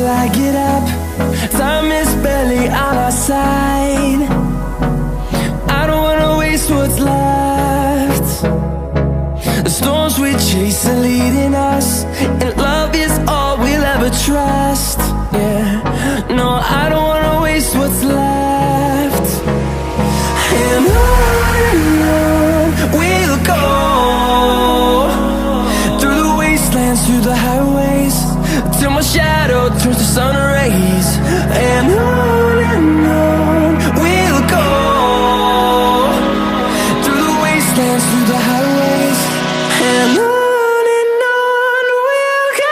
till I get up. Time is barely on our side. I don't wanna waste what's left. The storms we chase are leading us, and love is all we'll ever trust. Yeah, no, I don't wanna waste what's left. And on we'll go, through the wastelands, through the highways, till my shadow turns to sun rays. And on we'll go, through the wastelands, through the highways, and on we'll go.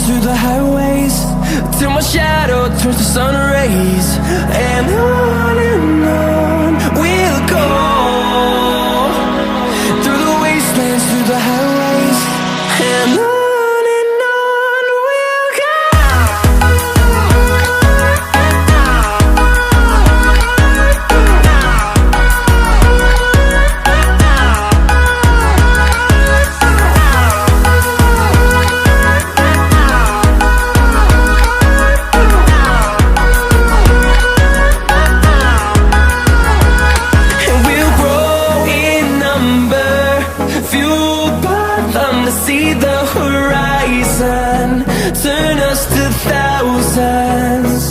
Through the highways, till my shadow turns to sun rays. And on we'll go, through the wastelands, through the highways, and on we'll go. To see the horizon turn us to thousands,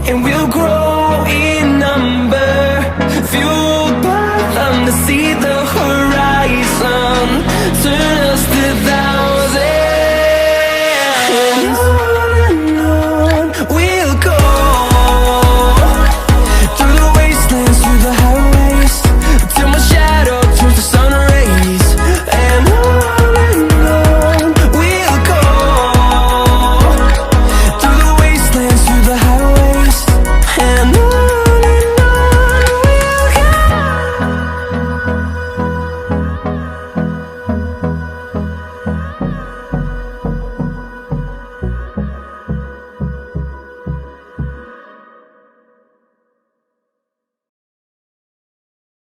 and we'll grow in number, fueled by them to see the horizon.